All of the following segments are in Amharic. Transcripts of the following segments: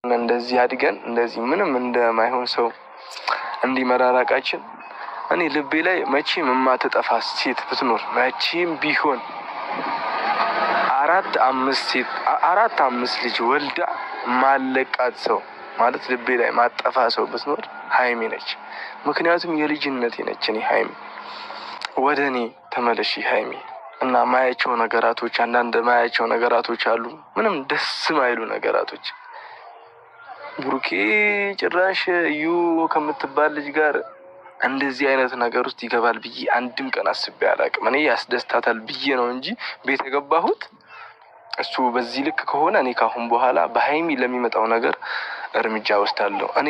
እንደዚህ አድገን እንደዚህ ምንም እንደማይሆን ሰው እንዲህ መራራቃችን እኔ ልቤ ላይ መቼም የማትጠፋ ሴት ብትኖር መቼም ቢሆን አራት አምስት ልጅ ወልዳ ማለቃት ሰው ማለት ልቤ ላይ ማጠፋ ሰው ብትኖር ሀይሚ ነች። ምክንያቱም የልጅነቴ ነች። እኔ ሀይሚ ወደ እኔ ተመለሺ ሀይሚ። እና ማያቸው ነገራቶች አንዳንድ ማያቸው ነገራቶች አሉ፣ ምንም ደስ ማይሉ ነገራቶች። ብሩኬ ጭራሽ እዩ ከምትባል ልጅ ጋር እንደዚህ አይነት ነገር ውስጥ ይገባል ብዬ አንድም ቀን አስቤ አላቅም። እኔ ያስደስታታል ብዬ ነው እንጂ ቤት የገባሁት እሱ በዚህ ልክ ከሆነ እኔ ካሁን በኋላ በሀይሚ ለሚመጣው ነገር እርምጃ ወስዳለሁ። እኔ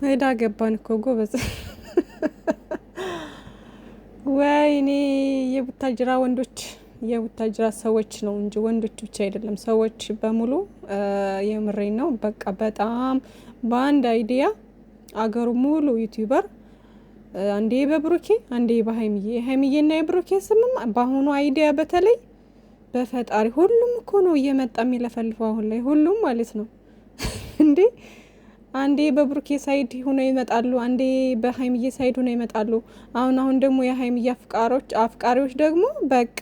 ሄዳ ገባን እኮ ጎበዝ። ወይኔ የቡታጅራ ወንዶች የቡታጅራ ሰዎች ነው እንጂ ወንዶች ብቻ አይደለም፣ ሰዎች በሙሉ የምሬን ነው። በቃ በጣም በአንድ አይዲያ አገሩ ሙሉ ዩቲዩበር አንዴ በብሩኬ አንዴ በሀይሚዬ፣ የሀይሚዬና የብሩኬ ስምም በአሁኑ አይዲያ በተለይ በፈጣሪ ሁሉም እኮ ነው እየመጣ የሚለፈልፈው አሁን ላይ ሁሉም ማለት ነው እንዴ። አንዴ በብሩኬ ሳይድ ሆኖ ይመጣሉ፣ አንዴ በሀይሚዬ ሳይድ ሆኖ ይመጣሉ። አሁን ደግሞ የሀይሚዬ አፍቃሪዎች ደግሞ በቃ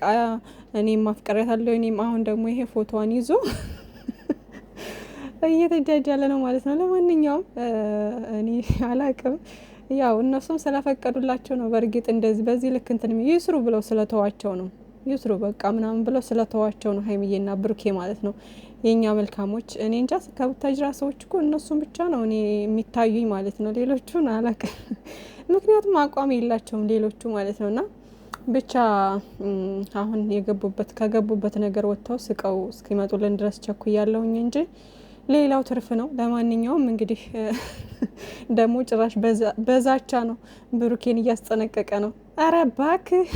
እኔም አፍቅሬያታለሁ እኔም አሁን ደግሞ ይሄ ፎቶዋን ይዞ እየተጃጃለ ነው ማለት ነው። ለማንኛውም እኔ አላቅም፣ ያው እነሱም ስለፈቀዱላቸው ነው። በእርግጥ እንደዚህ በዚህ ልክ እንትን ይስሩ ብለው ስለተዋቸው ነው ይስሩ በቃ ምናምን ብለው ስለተዋቸው ነው ሀይሚዬና ብሩኬ ማለት ነው። የኛ መልካሞች እኔ እንጃ ከቡታጅራ ሰዎች እኮ እነሱም ብቻ ነው እኔ የሚታዩኝ ማለት ነው። ሌሎቹን አላቅም፣ ምክንያቱም አቋም የላቸውም ሌሎቹ ማለት ነውና ብቻ አሁን ከገቡበት ነገር ወጥተው ስቀው እስኪመጡልን ድረስ ቸኩያለሁኝ እንጂ ሌላው ትርፍ ነው። ለማንኛውም እንግዲህ ደግሞ ጭራሽ በዛቻ ነው ብሩኬን እያስጠነቀቀ ነው። አረ እባክህ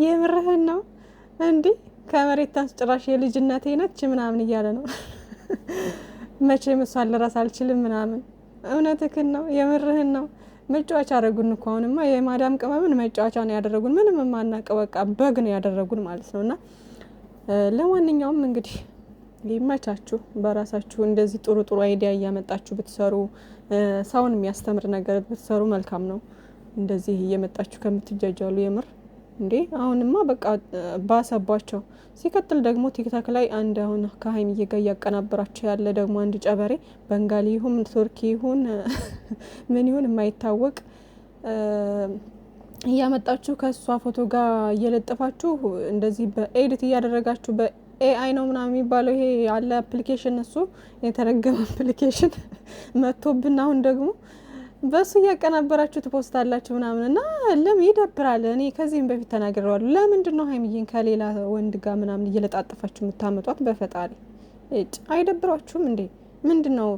የምርህን ነው እንዴ? ከመሬት ታንስ ጭራሽ የልጅነቴ ነች ምናምን እያለ ነው። መቼም እሷን ልረሳ አልችልም ምናምን። እውነትህን ነው፣ የምርህን ነው። መጫወቻ አደረጉን እኮ አሁንማ የማዳም ቅመምን መጫወቻ ነው ያደረጉን። ምንም የማናውቀው በቃ በግ ነው ያደረጉን ማለት ነውና ለማንኛውም እንግዲህ ሊመቻችሁ፣ በራሳችሁ እንደዚህ ጥሩ ጥሩ አይዲያ እያመጣችሁ ብትሰሩ፣ ሰውን የሚያስተምር ነገር ብትሰሩ መልካም ነው። እንደዚህ እየመጣችሁ ከምትጃጃሉ የምር እንዴ አሁንማ በቃ ባሰባቸው። ሲቀጥል ደግሞ ቲክታክ ላይ አንድ አሁን ከሀይሚዬ ጋር እያቀናበራቸው ያለ ደግሞ አንድ ጨበሬ በንጋሊ ይሁን ቱርኪ ይሁን ምን ይሁን የማይታወቅ እያመጣችሁ ከእሷ ፎቶ ጋር እየለጠፋችሁ እንደዚህ በኤዲት እያደረጋችሁ በኤአይ ነው ምናምን የሚባለው ይሄ ያለ አፕሊኬሽን፣ እሱ የተረገመ አፕሊኬሽን መጥቶብን አሁን ደግሞ በሱ እያቀናበራችሁ ትፖስታላችሁ ምናምን እና ይደብራል። እኔ ከዚህም በፊት ተናግሬዋለሁ። ለምንድን ነው ሀይሚዬን ከሌላ ወንድ ጋር ምናምን እየለጣጠፋችሁ የምታመጧት? በፈጣሪ አይደብራችሁም እንዴ? ምንድን ነው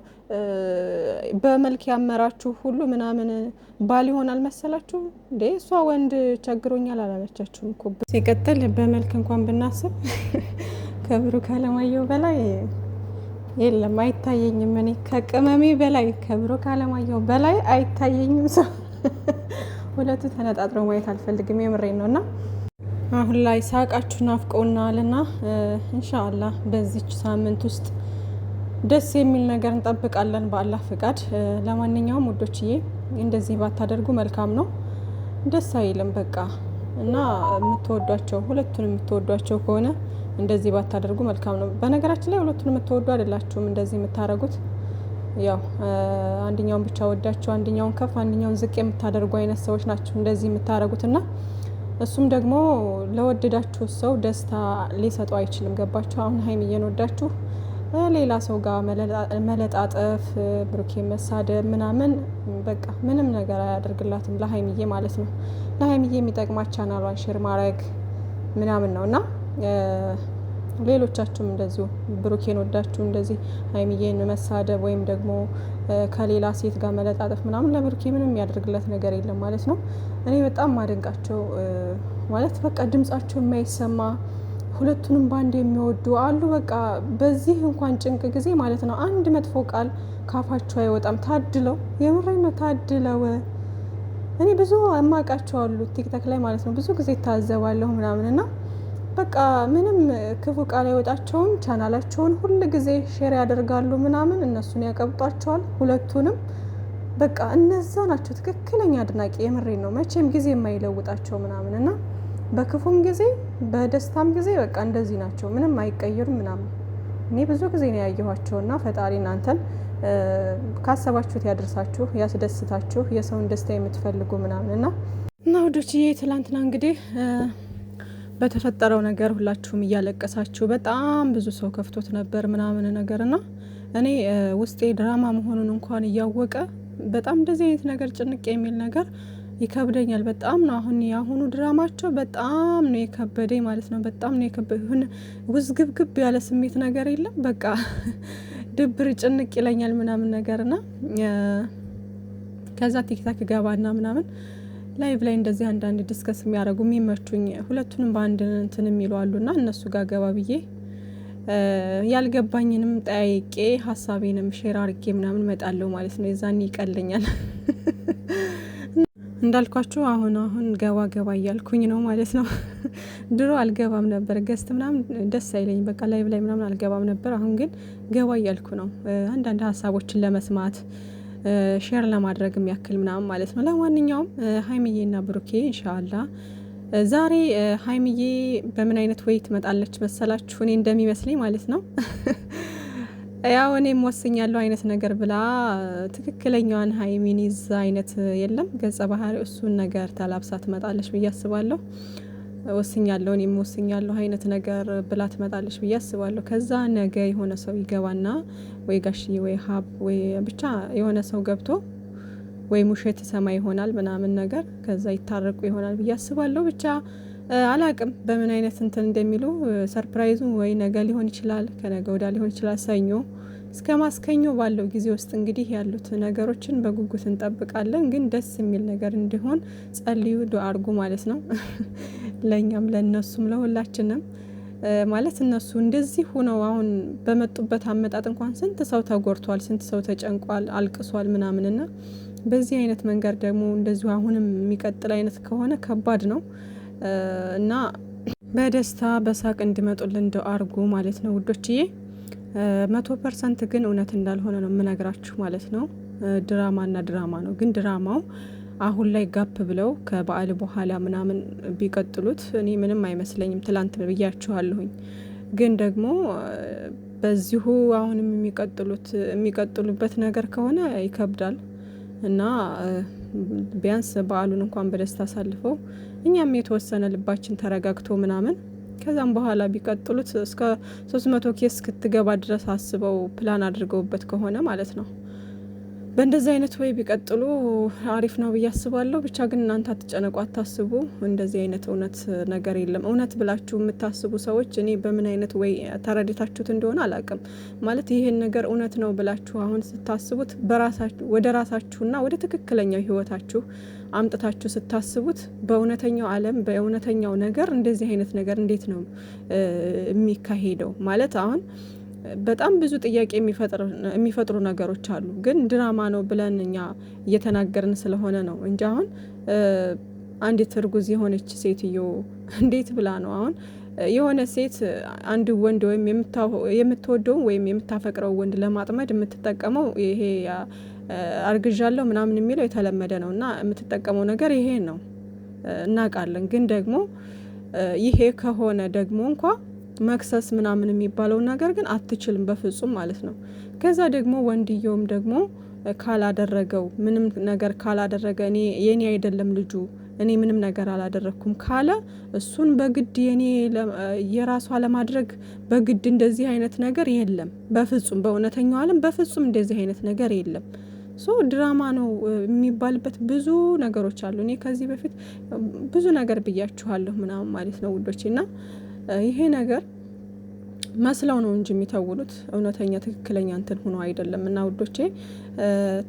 በመልክ ያመራችሁ ሁሉ ምናምን ባል ይሆናል መሰላችሁ እንዴ? እሷ ወንድ ቸግሮኛል አላለቻችሁም እኮ። ሲቀጥል በመልክ እንኳን ብናስብ ከብሩክ አለማየሁ በላይ የለም አይታየኝም። እኔ ከቅመሜ በላይ ከብሩክ አለማየሁ በላይ አይታየኝም ሰው። ሁለቱ ተነጣጥረው ማየት አልፈልግም፣ የምሬን ነው። እና አሁን ላይ ሳቃችሁ ናፍቀውናልና ኢንሻአላህ በዚች ሳምንት ውስጥ ደስ የሚል ነገር እንጠብቃለን በአላህ ፍቃድ። ለማንኛውም ውዶችዬ እንደዚህ ባታደርጉ መልካም ነው። ደስ አይልም በቃ። እና የምትወዷቸው ሁለቱን የምትወዷቸው ከሆነ እንደዚህ ባታደርጉ መልካም ነው። በነገራችን ላይ ሁለቱን የምትወዱ አይደላችሁም እንደዚህ የምታደርጉት። ያው አንደኛውን ብቻ ወዳችሁ አንደኛውን ከፍ አንደኛውን ዝቅ የምታደርጉ አይነት ሰዎች ናቸው እንደዚህ የምታደርጉትና እሱም ደግሞ ለወደዳችሁ ሰው ደስታ ሊሰጠው አይችልም። ገባችሁ? አሁን ሀይሚዬን ወዳችሁ ሌላ ሰው ጋር መለጣጠፍ፣ ብሩኬ መሳደብ ምናምን በቃ ምንም ነገር አያደርግላትም ለሀይሚዬ ማለት ነው። ለሀይሚዬ የሚጠቅማት ቻናሏን ሼር ማድረግ ምናምን ነውና ሌሎቻችሁም እንደዚሁ ብሩኬን ወዳችሁ እንደዚህ ሀይሚዬን መሳደብ ወይም ደግሞ ከሌላ ሴት ጋር መለጣጠፍ ምናምን ለብሩኬ ምንም የሚያደርግለት ነገር የለም ማለት ነው። እኔ በጣም ማደንቃቸው ማለት በቃ ድምጻቸው የማይሰማ ሁለቱንም ባንድ የሚወዱ አሉ። በቃ በዚህ እንኳን ጭንቅ ጊዜ ማለት ነው አንድ መጥፎ ቃል ካፋቸው አይወጣም። ታድለው፣ የምሬን ነው ታድለው። እኔ ብዙ አማቃቸው አሉ ቲክታክ ላይ ማለት ነው ብዙ ጊዜ ታዘባለሁ ምናምንና በቃ ምንም ክፉ ቃል አይወጣቸውም። ቻናላቸውን ሁል ጊዜ ሼር ያደርጋሉ ምናምን፣ እነሱን ያቀብጧቸዋል ሁለቱንም። በቃ እነዛ ናቸው ትክክለኛ አድናቂ። የምሬን ነው። መቼም ጊዜ የማይለውጣቸው ምናምን እና በክፉም ጊዜ በደስታም ጊዜ በቃ እንደዚህ ናቸው። ምንም አይቀየሩም ምናምን። እኔ ብዙ ጊዜ ነው ያየኋቸውና ፈጣሪ እናንተን ካሰባችሁት ያደርሳችሁ፣ ያስደስታችሁ፣ የሰውን ደስታ የምትፈልጉ ምናምን እና ወዶችዬ ትላንትና እንግዲህ በተፈጠረው ነገር ሁላችሁም እያለቀሳችሁ በጣም ብዙ ሰው ከፍቶት ነበር ምናምን ነገርና እኔ ውስጤ ድራማ መሆኑን እንኳን እያወቀ በጣም እንደዚህ አይነት ነገር ጭንቅ የሚል ነገር ይከብደኛል። በጣም ነው አሁን ያሁኑ ድራማቸው በጣም ነው የከበደኝ ማለት ነው። በጣም ነው የከበደኝ። ውዝግብግብ ያለ ስሜት ነገር የለም። በቃ ድብር ጭንቅ ይለኛል ምናምን ነገርና ከዛ ቲክታክ ገባና ምናምን ላይቭ ላይ እንደዚህ አንዳንድ ዲስከስ የሚያደርጉ የሚመቹኝ ሁለቱንም በአንድ እንትን የሚሉ አሉና እነሱ ጋር ገባ ብዬ ያልገባኝንም ጠያቄ ሀሳቤንም ሼር አርጌ ምናምን መጣለው ማለት ነው። የዛኔ ይቀለኛል። እንዳልኳችሁ አሁን ገባ እያልኩኝ ነው ማለት ነው። ድሮ አልገባም ነበር፣ ገስት ምናምን ደስ አይለኝ፣ በቃ ላይቭ ላይ ምናምን አልገባም ነበር። አሁን ግን ገባ እያልኩ ነው አንዳንድ ሀሳቦችን ለመስማት ሼር ለማድረግ የሚያክል ምናምን ማለት ነው። ለማንኛውም ሀይሚዬና ብሩኬ ኢንሻአላህ ዛሬ ሀይሚዬ በምን አይነት ወይ ትመጣለች መሰላችሁ? እኔ እንደሚመስለኝ ማለት ነው ያው እኔም ወስኛለሁ አይነት ነገር ብላ ትክክለኛዋን ሀይሚን ይዛ አይነት የለም ገጸ ባህሪ እሱን ነገር ተላብሳ ትመጣለች ብዬ አስባለሁ። ወስኛለሁ እኔም ወስኛለሁ አይነት ነገር ብላ ትመጣለች ብዬ አስባለሁ። ከዛ ነገ የሆነ ሰው ይገባና ወይ ጋሽዬ ወይ ሀብ ወይ ብቻ የሆነ ሰው ገብቶ ወይ ሙሸት ሰማ ይሆናል ምናምን ነገር ከዛ ይታረቁ ይሆናል ብዬ አስባለሁ። ብቻ አላቅም በምን አይነት እንትን እንደሚሉ። ሰርፕራይዙ ወይ ነገ ሊሆን ይችላል፣ ከነገ ወዲያ ሊሆን ይችላል፣ ሰኞ እስከ ማስከኞ ባለው ጊዜ ውስጥ እንግዲህ ያሉት ነገሮችን በጉጉት እንጠብቃለን። ግን ደስ የሚል ነገር እንዲሆን ጸልዩ፣ ዱአ አድርጉ ማለት ነው። ለኛም ለነሱም ለሁላችንም ማለት እነሱ እንደዚህ ሆነው አሁን በመጡበት አመጣጥ እንኳን ስንት ሰው ተጎድቷል፣ ስንት ሰው ተጨንቋል፣ አልቅሷል ምናምንና በዚህ አይነት መንገድ ደግሞ እንደዚሁ አሁንም የሚቀጥል አይነት ከሆነ ከባድ ነው እና በደስታ በሳቅ እንዲመጡልን ዱአ አድርጉ ማለት ነው ውዶችዬ። 100% ግን እውነት እንዳልሆነ ነው የምነግራችሁ ማለት ነው። ድራማና ድራማ ነው። ግን ድራማው አሁን ላይ ጋፕ ብለው ከበዓል በኋላ ምናምን ቢቀጥሉት እኔ ምንም አይመስለኝም። ትላንት ብያችኋለሁኝ። ግን ደግሞ በዚሁ አሁንም የሚቀጥሉበት ነገር ከሆነ ይከብዳል እና ቢያንስ በዓሉን እንኳን በደስታ አሳልፈው እኛም የተወሰነ ልባችን ተረጋግቶ ምናምን ከዛም በኋላ ቢቀጥሉት እስከ 300 ኬስ ክትገባ ድረስ አስበው ፕላን አድርገውበት ከሆነ ማለት ነው በእንደዚህ አይነት ወይ ቢቀጥሉ አሪፍ ነው ብዬ አስባለሁ። ብቻ ግን እናንተ አትጨነቁ፣ አታስቡ። እንደዚህ አይነት እውነት ነገር የለም። እውነት ብላችሁ የምታስቡ ሰዎች እኔ በምን አይነት ወይ ተረድታችሁት እንደሆነ አላቅም። ማለት ይሄን ነገር እውነት ነው ብላችሁ አሁን ስታስቡት በራሳችሁ ወደ ራሳችሁና ወደ ትክክለኛው ህይወታችሁ አምጥታችሁ ስታስቡት በእውነተኛው ዓለም በእውነተኛው ነገር እንደዚህ አይነት ነገር እንዴት ነው የሚካሄደው? ማለት አሁን በጣም ብዙ ጥያቄ የሚፈጥሩ ነገሮች አሉ። ግን ድራማ ነው ብለን እኛ እየተናገርን ስለሆነ ነው እንጂ አሁን አንዲት እርጉዝ የሆነች ሴትዮ እንዴት ብላ ነው አሁን የሆነ ሴት አንድ ወንድ ወይም የምትወደው ወይም የምታፈቅረው ወንድ ለማጥመድ የምትጠቀመው ይሄ አርግዣለሁ ምናምን የሚለው የተለመደ ነው እና የምትጠቀመው ነገር ይሄ ነው እናውቃለን። ግን ደግሞ ይሄ ከሆነ ደግሞ እንኳ መክሰስ ምናምን የሚባለው ነገር ግን አትችልም በፍጹም ማለት ነው። ከዛ ደግሞ ወንድየውም ደግሞ ካላደረገው ምንም ነገር ካላደረገ እኔ የኔ አይደለም ልጁ እኔ ምንም ነገር አላደረኩም ካለ እሱን በግድ የራሷ ለማድረግ በግድ እንደዚህ አይነት ነገር የለም በፍጹም። በእውነተኛው ዓለም በፍጹም እንደዚህ አይነት ነገር የለም። ድራማ ነው የሚባልበት ብዙ ነገሮች አሉ። እኔ ከዚህ በፊት ብዙ ነገር ብያችኋለሁ ምናምን ማለት ነው ውዶቼ። እና ይሄ ነገር መስለው ነው እንጂ የሚተውሉት እውነተኛ ትክክለኛ እንትን ሆኖ አይደለም። እና ውዶቼ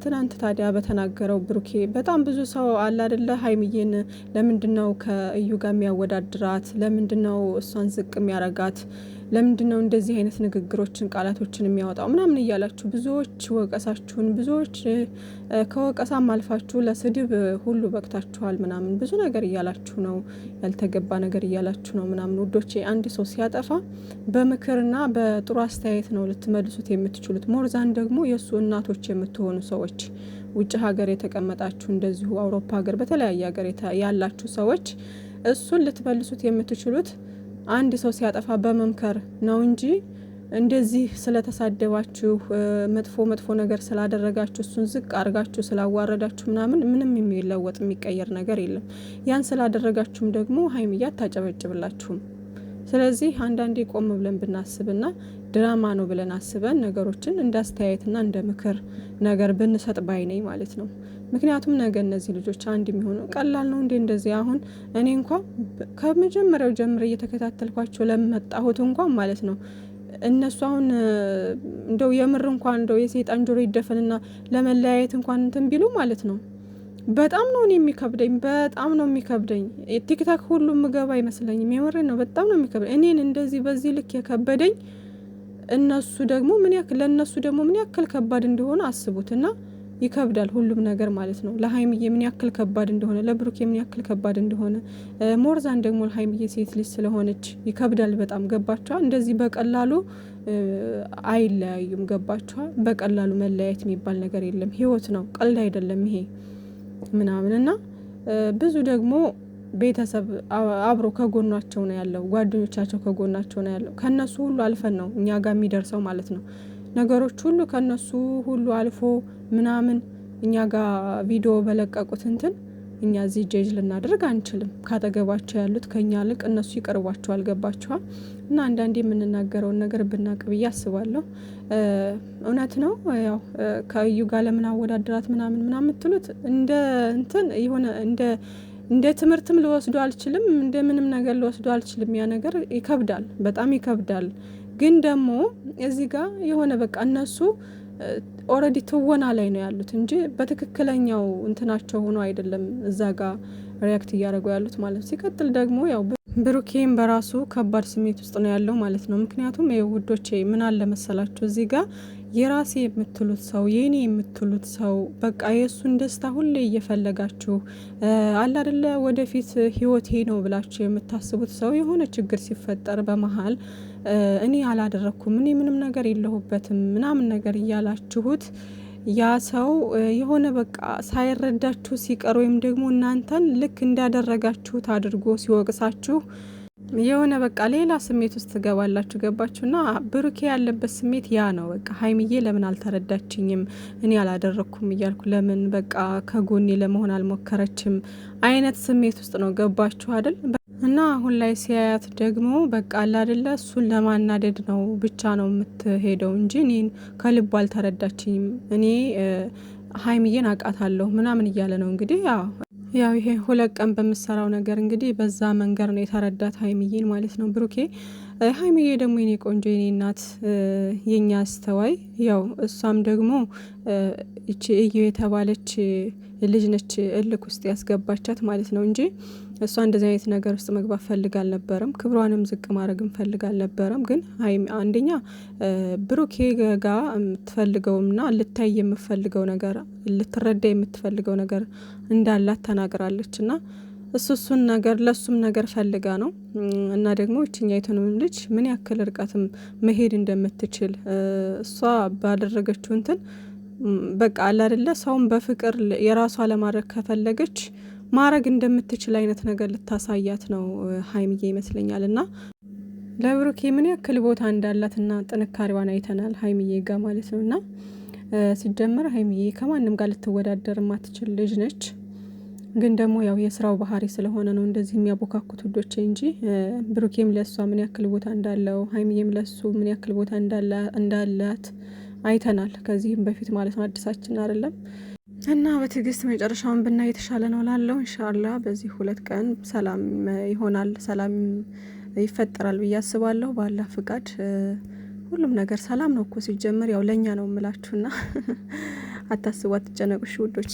ትናንት ታዲያ በተናገረው ብሩኬ በጣም ብዙ ሰው አለ አይደለ፣ ሀይሚዬን ለምንድነው ከእዩ ጋር የሚያወዳድራት? ለምንድነው እሷን ዝቅ የሚያረጋት? ለምንድነው እንደዚህ አይነት ንግግሮችን ቃላቶችን የሚያወጣው ምናምን እያላችሁ ብዙዎች ወቀሳችሁን፣ ብዙዎች ከወቀሳም አልፋችሁ ለስድብ ሁሉ በቅታችኋል ምናምን ብዙ ነገር እያላችሁ ነው፣ ያልተገባ ነገር እያላችሁ ነው ምናምን። ውዶቼ አንድ ሰው ሲያጠፋ በምክርና በጥሩ አስተያየት ነው ልትመልሱት የምትችሉት። ሞርዛን ደግሞ የእሱ እናቶች የምትሆኑ ሰዎች ውጭ ሀገር የተቀመጣችሁ እንደዚሁ አውሮፓ ሀገር በተለያየ ሀገር ያላችሁ ሰዎች እሱን ልትመልሱት የምትችሉት አንድ ሰው ሲያጠፋ በመምከር ነው እንጂ እንደዚህ ስለተሳደባችሁ መጥፎ ነገር ስላደረጋችሁ እሱን ዝቅ አርጋችሁ ስላዋረዳችሁ ምንም የሚለወጥ የሚቀየር ነገር የለም። ያን ስላደረጋችሁም ደግሞ ሀይሚዬ አታጨበጭብላችሁም። ስለዚህ አንዳንዴ ቆም ብለን ብናስብና ድራማ ነው ብለን አስበን ነገሮችን እንደ አስተያየትና እንደ ምክር ነገር ብንሰጥ ባይነኝ ማለት ነው። ምክንያቱም ነገ እነዚህ ልጆች አንድ የሚሆኑ ቀላል ነው እንዴ እንደዚህ። አሁን እኔ እንኳን ከመጀመሪያው ጀምሬ እየተከታተልኳቸው ለመጣሁት እንኳን ማለት ነው እነሱ አሁን እንደው የምር እንኳን እንደው የሰይጣን ጆሮ ይደፈንና ለመለያየት እንኳን እንትን ቢሉ ማለት ነው በጣም ነው የሚከብደኝ፣ በጣም ነው የሚከብደኝ። ቲክታክ ሁሉ ምገባ አይመስለኝም። የምሬ ነው፣ በጣም ነው የሚከብደኝ። እኔን እንደዚህ በዚህ ልክ የከበደኝ እነሱ ደግሞ ለእነሱ ደግሞ ምን ያክል ከባድ እንደሆነ አስቡትና ይከብዳል ሁሉም ነገር ማለት ነው። ለሀይሚዬ ምን ያክል ከባድ እንደሆነ፣ ለብሩኬ ምን ያክል ከባድ እንደሆነ፣ ሞርዛን ደግሞ ለሀይሚዬ ሴት ልጅ ስለሆነች ይከብዳል በጣም። ገባችኋ? እንደዚህ በቀላሉ አይለያዩም። ገባችኋ? በቀላሉ መለያየት የሚባል ነገር የለም። ህይወት ነው፣ ቀልድ አይደለም ይሄ ምናምን እና ብዙ ደግሞ ቤተሰብ አብሮ ከጎናቸው ነው ያለው፣ ጓደኞቻቸው ከጎናቸው ነው ያለው። ከነሱ ሁሉ አልፈን ነው እኛ ጋር የሚደርሰው ማለት ነው። ነገሮች ሁሉ ከነሱ ሁሉ አልፎ ምናምን እኛ ጋር ቪዲዮ በለቀቁት እንትን እኛ እዚህ ጄጅ ልናደርግ አንችልም። ካጠገባቸው ያሉት ከኛ ልቅ እነሱ ይቀርቧቸዋል። ገባችኋል? እና አንዳንዴ የምንናገረውን ነገር ብናቅ ብዬ አስባለሁ። እውነት ነው። ያው ከእዩ ጋር ለምን አወዳደራት ምናምን የምትሉት እንደ እንትን የሆነ እንደ ትምህርትም ልወስዶ አልችልም፣ እንደ ምንም ነገር ልወስዶ አልችልም። ያ ነገር ይከብዳል፣ በጣም ይከብዳል። ግን ደግሞ እዚህ ጋር የሆነ በቃ እነሱ ኦልሬዲ ትወና ላይ ነው ያሉት እንጂ በትክክለኛው እንትናቸው ሆኖ አይደለም እዛ ጋር ሪያክት እያደረጉ ያሉት ማለት ነው። ሲቀጥል ደግሞ ያው ብሩኬም በራሱ ከባድ ስሜት ውስጥ ነው ያለው ማለት ነው። ምክንያቱም ውዶቼ ምን አለ መሰላችሁ እዚህ ጋር የራሴ የምትሉት ሰው የኔ የምትሉት ሰው በቃ የእሱን ደስታ ሁሌ እየፈለጋችሁ አለ አይደለ ወደፊት ህይወቴ ነው ብላችሁ የምታስቡት ሰው የሆነ ችግር ሲፈጠር በመሀል እኔ አላደረኩም እኔ ምንም ነገር የለሁበትም ምናምን ነገር እያላችሁት ያ ሰው የሆነ በቃ ሳይረዳችሁ ሲቀር ወይም ደግሞ እናንተን ልክ እንዳደረጋችሁት አድርጎ ሲወቅሳችሁ የሆነ በቃ ሌላ ስሜት ውስጥ ትገባላችሁ። ገባችሁና ብሩኬ ያለበት ስሜት ያ ነው። በቃ ሀይሚዬ ለምን አልተረዳችኝም እኔ አላደረኩም እያልኩ ለምን በቃ ከጎኔ ለመሆን አልሞከረችም አይነት ስሜት ውስጥ ነው። ገባችሁ አይደል? እና አሁን ላይ ሲያያት ደግሞ በቃ አላደለ እሱን ለማናደድ ነው ብቻ ነው የምትሄደው እንጂ እኔን ከልቡ አልተረዳችኝም፣ እኔ ሀይሚዬን አውቃታለሁ ምናምን እያለ ነው እንግዲህ ያው ይሄ 2 ቀን በምሰራው ነገር እንግዲህ በዛ መንገድ ነው የተረዳት ሀይሚዬን ማለት ነው ብሩኬ። ሀይሚዬ ደግሞ የኔ ቆንጆ የኔ እናት የኛ አስተዋይ ያው እሷም ደግሞ እቺ እዩ የተባለች ልጅ ነች እልክ ውስጥ ያስገባቻት ማለት ነው እንጂ እሷ እንደዚህ አይነት ነገር ውስጥ መግባት ፈልጋ አልነበረም። ክብሯንም ዝቅ ማድረግም ፈልጋ አልነበረም። ግን አንደኛ ብሩኬ ጋ የምትፈልገውና ልታይ የምትፈልገው ነገር ልትረዳ የምትፈልገው ነገር እንዳላት ተናግራለች እና እሱን ነገር ለሱም ነገር ፈልጋ ነው እና ደግሞ እችኛይቱንም ልጅ ምን ያክል ርቀትም መሄድ እንደምትችል እሷ ባደረገችው እንትን በቃ አለ አይደለ ሰውን በፍቅር የራሷ ለማድረግ ከፈለገች ማድረግ እንደምትችል አይነት ነገር ልታሳያት ነው ሀይሚዬ ይመስለኛል። እና ለብሩኬ ምን ያክል ቦታ እንዳላትና ጥንካሬዋን አይተናል ሀይሚዬ ጋር ማለት ነው። እና ሲጀመር ሀይሚዬ ከማንም ጋር ልትወዳደር ማትችል ልጅ ነች። ግን ደግሞ ያው የስራው ባህሪ ስለሆነ ነው እንደዚህ የሚያቦካኩት ውዶቼ እንጂ ብሩኬም ለሷ ምን ያክል ቦታ እንዳለው ሀይሚዬም ለሱ ምን ያክል ቦታ እንዳላት አይተናል ከዚህም በፊት ማለት ነው። አዲሳችን አይደለም እና በትዕግስት መጨረሻውን ብናይ የተሻለ ነው ላለው ኢንሻአላህ። በዚህ 2 ቀን ሰላም ይሆናል፣ ሰላም ይፈጠራል ብዬ አስባለሁ ባላህ ፍቃድ። ሁሉም ነገር ሰላም ነው እኮ ሲጀመር ያው ለኛ ነው የምላችሁና አታስቡ፣ አትጨነቁ ውዶቼ።